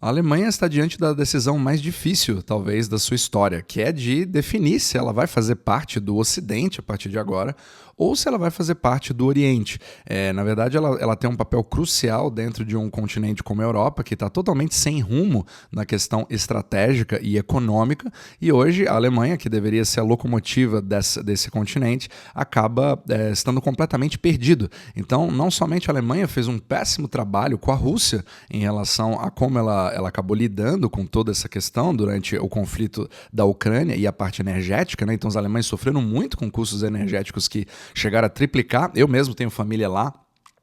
A Alemanha está diante da decisão mais difícil, talvez, da sua história, que é de definir se ela vai fazer parte do Ocidente a partir de agora ou se ela vai fazer parte do Oriente. Na verdade, ela tem um papel crucial dentro de um continente como a Europa, que está totalmente sem rumo na questão estratégica e econômica, e hoje a Alemanha, que deveria ser a locomotiva desse continente, acaba estando completamente perdido. Então, não somente a Alemanha fez um péssimo trabalho com a Rússia em relação a como ela acabou lidando com toda essa questão durante o conflito da Ucrânia e a parte energética, né? Então os alemães sofreram muito com custos energéticos que chegaram a triplicar. Eu mesmo tenho família lá,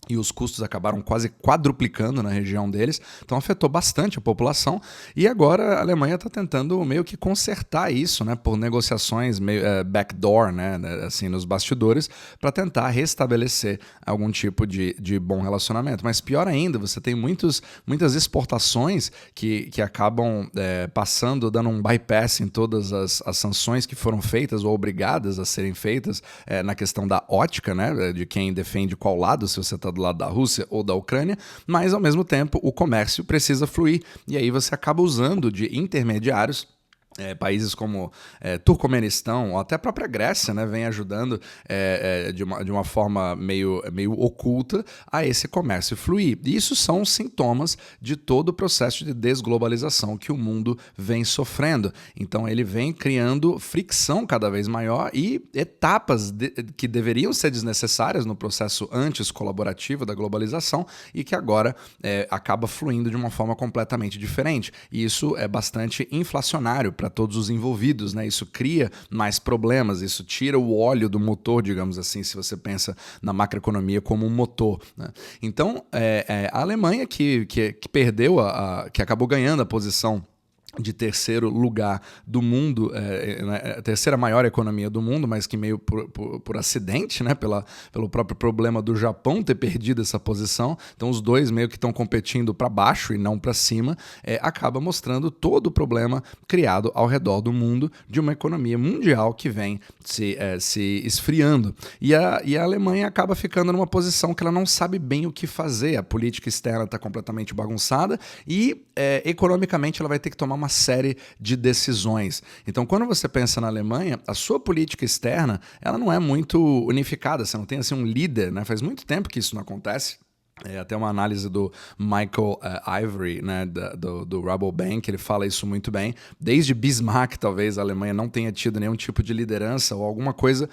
e os custos acabaram quase quadruplicando na região deles, então afetou bastante a população, e agora a Alemanha está tentando meio que consertar isso, né, por negociações meio backdoor, né, assim, nos bastidores, para tentar restabelecer algum tipo de bom relacionamento. Mas pior ainda, você tem muitas exportações que acabam passando, dando um bypass em todas as sanções que foram feitas ou obrigadas a serem feitas na questão da ótica, né, de quem defende qual lado, se você está do lado da Rússia ou da Ucrânia, mas ao mesmo tempo o comércio precisa fluir, e aí você acaba usando de intermediários. Países como Turcomenistão ou até a própria Grécia, né, vem ajudando de uma forma meio oculta a esse comércio fluir. E isso são sintomas de todo o processo de desglobalização que o mundo vem sofrendo. Então ele vem criando fricção cada vez maior e etapas que deveriam ser desnecessárias no processo antes colaborativo da globalização e que agora acaba fluindo de uma forma completamente diferente. E isso é bastante inflacionário para todos os envolvidos, né? Isso cria mais problemas, isso tira o óleo do motor, digamos assim, se você pensa na macroeconomia como um motor, né? Então, a Alemanha que perdeu, que acabou ganhando a posição de terceiro lugar do mundo, a terceira maior economia do mundo, mas que meio por acidente, né, pelo próprio problema do Japão ter perdido essa posição. Então os dois meio que estão competindo para baixo e não para cima, acaba mostrando todo o problema criado ao redor do mundo de uma economia mundial que vem se esfriando. E a Alemanha acaba ficando numa posição que ela não sabe bem o que fazer. A política externa está completamente bagunçada e economicamente ela vai ter que tomar uma série de decisões. Então, quando você pensa na Alemanha, a sua política externa ela não é muito unificada, você não tem assim, um líder, né? Faz muito tempo que isso não acontece. Até uma análise do Michael Ivory, né, do Rabobank, ele fala isso muito bem. Desde Bismarck, talvez, a Alemanha não tenha tido nenhum tipo de liderança ou alguma coisa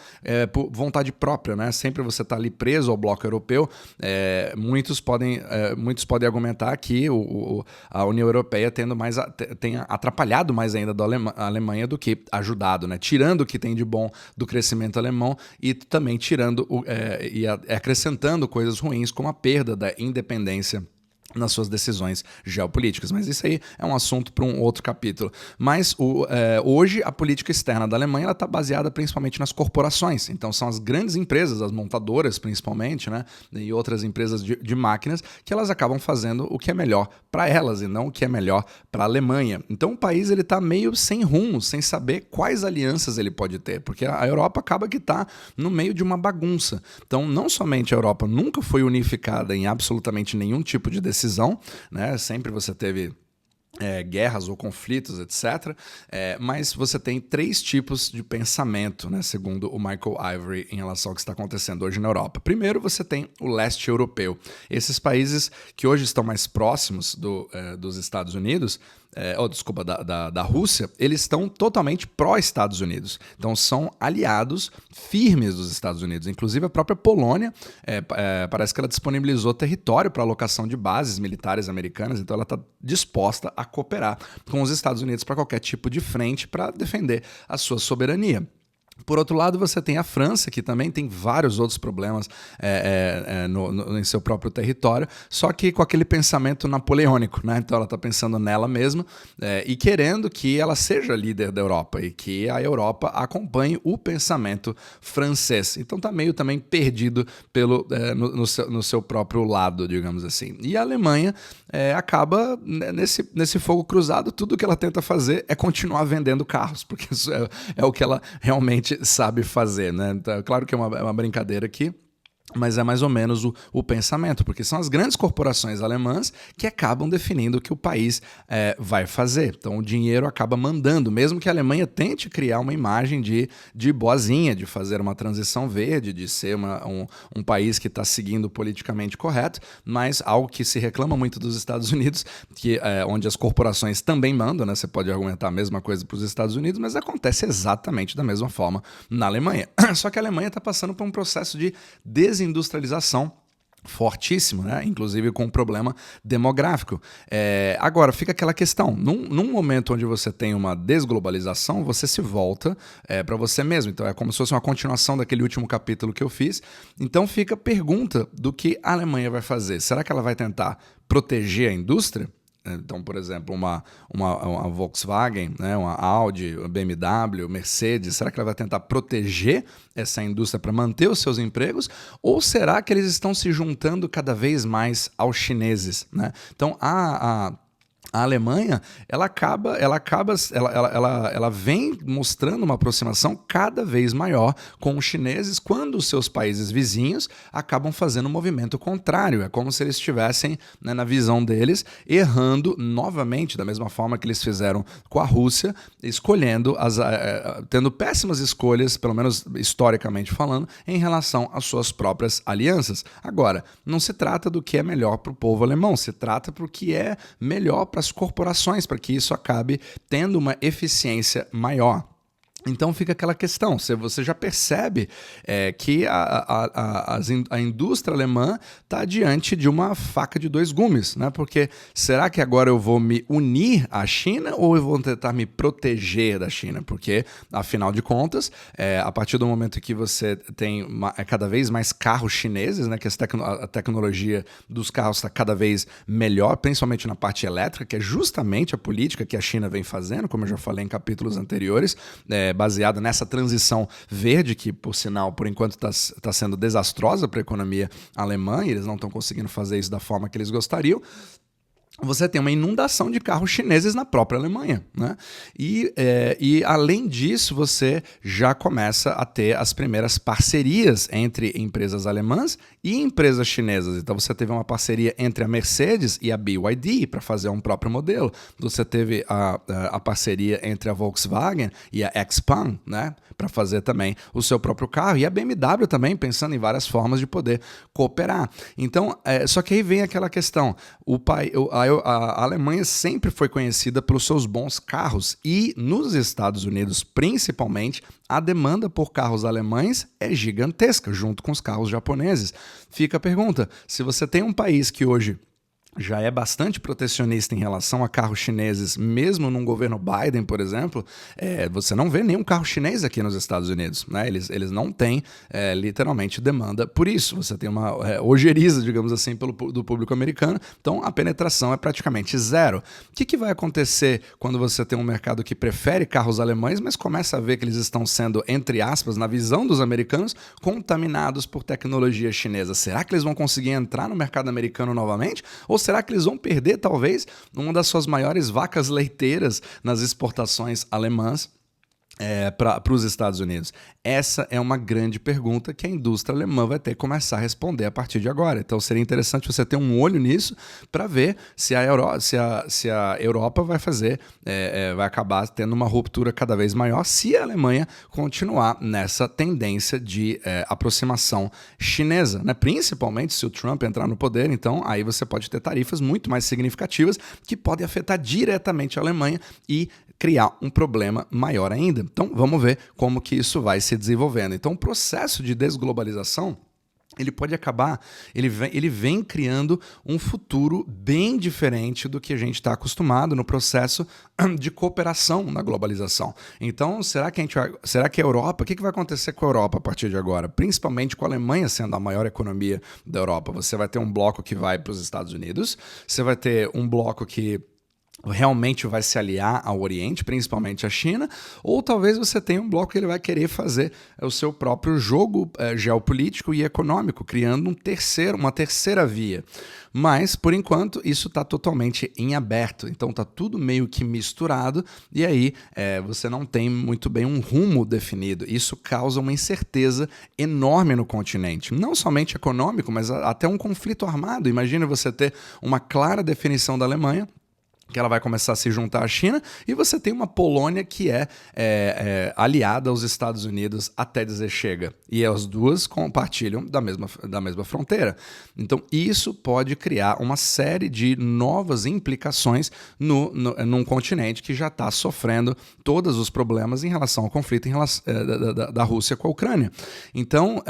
por vontade própria, né? Sempre você está ali preso ao bloco europeu. Muitos podem argumentar que a União Europeia tenha atrapalhado mais ainda a Alemanha do que ajudado, né? Tirando o que tem de bom do crescimento alemão e também tirando e acrescentando coisas ruins como a perda da independência nas suas decisões geopolíticas. Mas isso aí é um assunto para um outro capítulo. Mas hoje a política externa da Alemanha está baseada principalmente nas corporações. Então são as grandes empresas, as montadoras principalmente, né, e outras empresas de máquinas, que elas acabam fazendo o que é melhor para elas e não o que é melhor para a Alemanha. Então o país está meio sem rumo, sem saber quais alianças ele pode ter, porque a Europa acaba que está no meio de uma bagunça. Então não somente a Europa nunca foi unificada em absolutamente nenhum tipo de decisão, né? Sempre você teve guerras ou conflitos, etc. Mas você tem 3 tipos de pensamento, né, segundo o Michael Ivory, em relação ao que está acontecendo hoje na Europa. Primeiro, você tem o leste europeu. Esses países que hoje estão mais próximos dos Estados Unidos, da Rússia, eles estão totalmente pró-Estados Unidos. Então são aliados firmes dos Estados Unidos. Inclusive a própria Polônia, parece que ela disponibilizou território para alocação de bases militares americanas, então ela está disposta a cooperar com os Estados Unidos para qualquer tipo de frente para defender a sua soberania. Por outro lado, você tem a França, que também tem vários outros problemas em seu próprio território, só que com aquele pensamento napoleônico, né? Então ela está pensando nela mesma e querendo que ela seja líder da Europa e que a Europa acompanhe o pensamento francês. Então está meio também perdido no seu próprio lado, digamos assim. E a Alemanha acaba, nesse fogo cruzado, tudo que ela tenta fazer é continuar vendendo carros, porque isso é o que ela realmente sabe fazer, né? Então, claro que é uma brincadeira aqui, Mas é mais ou menos o pensamento, porque são as grandes corporações alemãs que acabam definindo o que o país vai fazer. Então o dinheiro acaba mandando, mesmo que a Alemanha tente criar uma imagem de boazinha, de fazer uma transição verde, de ser um país que está seguindo politicamente correto, mas algo que se reclama muito dos Estados Unidos, onde as corporações também mandam, né? Você pode argumentar a mesma coisa para os Estados Unidos, mas acontece exatamente da mesma forma na Alemanha. Só que a Alemanha está passando por um processo de desindustrialização fortíssimo, né? Inclusive com um problema demográfico. Agora, fica aquela questão, num momento onde você tem uma desglobalização, você se volta para você mesmo. Então é como se fosse uma continuação daquele último capítulo que eu fiz. Então fica a pergunta do que a Alemanha vai fazer. Será que ela vai tentar proteger a indústria? Então, por exemplo, uma Volkswagen, né, uma Audi, uma BMW, Mercedes, será que ela vai tentar proteger essa indústria para manter os seus empregos? Ou será que eles estão se juntando cada vez mais aos chineses, né? Então, a Alemanha, ela vem mostrando uma aproximação cada vez maior com os chineses, quando os seus países vizinhos acabam fazendo um movimento contrário. É como se eles estivessem, né, na visão deles, errando novamente, da mesma forma que eles fizeram com a Rússia, escolhendo, tendo péssimas escolhas, pelo menos historicamente falando, em relação às suas próprias alianças. Agora, não se trata do que é melhor para o povo alemão, se trata para o que é melhor para as corporações, para que isso acabe tendo uma eficiência maior. Então fica aquela questão, você já percebe que a indústria alemã está diante de uma faca de dois gumes, né? Porque será que agora eu vou me unir à China ou eu vou tentar me proteger da China? Porque, afinal de contas, a partir do momento que você tem cada vez mais carros chineses, né? Que a tecnologia dos carros está cada vez melhor, principalmente na parte elétrica, que é justamente a política que a China vem fazendo, como eu já falei em capítulos anteriores, baseada nessa transição verde, que, por sinal, por enquanto está sendo desastrosa para a economia alemã, e eles não estão conseguindo fazer isso da forma que eles gostariam. Você tem uma inundação de carros chineses na própria Alemanha, né? E além disso, você já começa a ter as primeiras parcerias entre empresas alemãs e empresas chinesas. Então você teve uma parceria entre a Mercedes e a BYD para fazer um próprio modelo. Você teve a parceria entre a Volkswagen e a XPeng, né, para fazer também o seu próprio carro. E a BMW também, pensando em várias formas de poder cooperar. Então, só que aí vem aquela questão. A Alemanha sempre foi conhecida pelos seus bons carros e nos Estados Unidos, principalmente, a demanda por carros alemães é gigantesca, junto com os carros japoneses. Fica a pergunta, se você tem um país que hoje já é bastante protecionista em relação a carros chineses, mesmo num governo Biden, por exemplo, você não vê nenhum carro chinês aqui nos Estados Unidos, né? Eles não têm, literalmente, demanda por isso. Você tem uma ojeriza, digamos assim, do público americano, então a penetração é praticamente zero. O que vai acontecer quando você tem um mercado que prefere carros alemães, mas começa a ver que eles estão sendo, entre aspas, na visão dos americanos, contaminados por tecnologia chinesa? Será que eles vão conseguir entrar no mercado americano novamente? Ou será que eles vão perder, talvez, uma das suas maiores vacas leiteiras nas exportações alemãs para os Estados Unidos? Essa é uma grande pergunta que a indústria alemã vai ter que começar a responder a partir de agora. Então seria interessante você ter um olho nisso para ver se a Europa vai fazer, vai acabar tendo uma ruptura cada vez maior se a Alemanha continuar nessa tendência de aproximação chinesa, né? Principalmente se o Trump entrar no poder. Então aí você pode ter tarifas muito mais significativas que podem afetar diretamente a Alemanha e criar um problema maior ainda. Então, vamos ver como que isso vai se desenvolvendo. Então, o processo de desglobalização, ele pode acabar, ele vem criando um futuro bem diferente do que a gente está acostumado no processo de cooperação na globalização. Então, será que a Europa, o que vai acontecer com a Europa a partir de agora? Principalmente com a Alemanha sendo a maior economia da Europa. Você vai ter um bloco que vai para os Estados Unidos, você vai ter um bloco que realmente vai se aliar ao Oriente, principalmente à China, ou talvez você tenha um bloco que ele vai querer fazer o seu próprio jogo geopolítico e econômico, criando uma terceira via. Mas, por enquanto, isso está totalmente em aberto. Então está tudo meio que misturado e aí você não tem muito bem um rumo definido. Isso causa uma incerteza enorme no continente. Não somente econômico, mas até um conflito armado. Imagina você ter uma clara definição da Alemanha, que ela vai começar a se juntar à China, e você tem uma Polônia que é aliada aos Estados Unidos até dizer chega. E as duas compartilham da mesma fronteira. Então isso pode criar uma série de novas implicações num continente que já está sofrendo todos os problemas em relação ao conflito da Rússia com a Ucrânia. Então,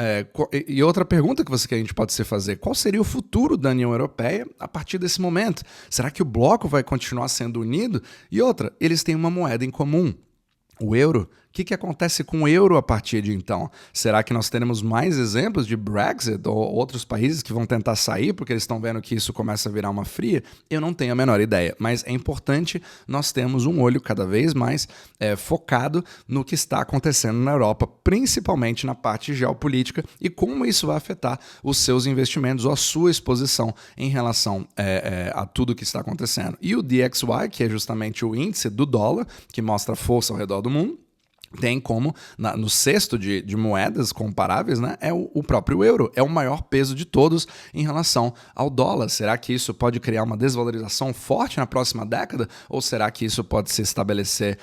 e outra pergunta que a gente pode se fazer, qual seria o futuro da União Europeia a partir desse momento? Será que o bloco vai continuar sendo unido? E outra, eles têm uma moeda em comum, o euro. O que acontece com o euro a partir de então? Será que nós teremos mais exemplos de Brexit ou outros países que vão tentar sair porque eles estão vendo que isso começa a virar uma fria? Eu não tenho a menor ideia, mas é importante nós termos um olho cada vez mais focado no que está acontecendo na Europa, principalmente na parte geopolítica e como isso vai afetar os seus investimentos ou a sua exposição em relação a tudo que está acontecendo. E o DXY, que é justamente o índice do dólar, que mostra a força ao redor do mundo, tem como, no cesto de moedas comparáveis, né, é o próprio euro. É o maior peso de todos em relação ao dólar. Será que isso pode criar uma desvalorização forte na próxima década? Ou será que isso pode se estabelecer,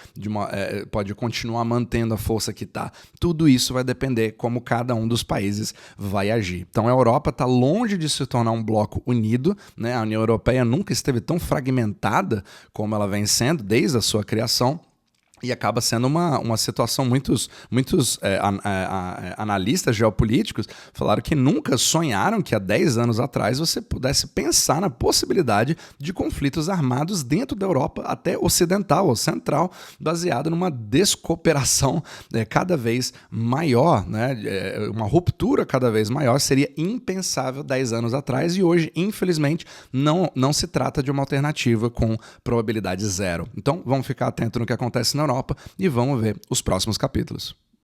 pode continuar mantendo a força que está? Tudo isso vai depender como cada um dos países vai agir. Então a Europa está longe de se tornar um bloco unido, né? A União Europeia nunca esteve tão fragmentada como ela vem sendo desde a sua criação. E acaba sendo uma situação, muitos analistas geopolíticos falaram que nunca sonharam que há 10 anos atrás você pudesse pensar na possibilidade de conflitos armados dentro da Europa, até ocidental ou central, baseado numa descooperação cada vez maior, né? Uma ruptura cada vez maior seria impensável 10 anos atrás e hoje, infelizmente, não se trata de uma alternativa com probabilidade zero. Então, vamos ficar atento no que acontece na Europa e vamos ver os próximos capítulos.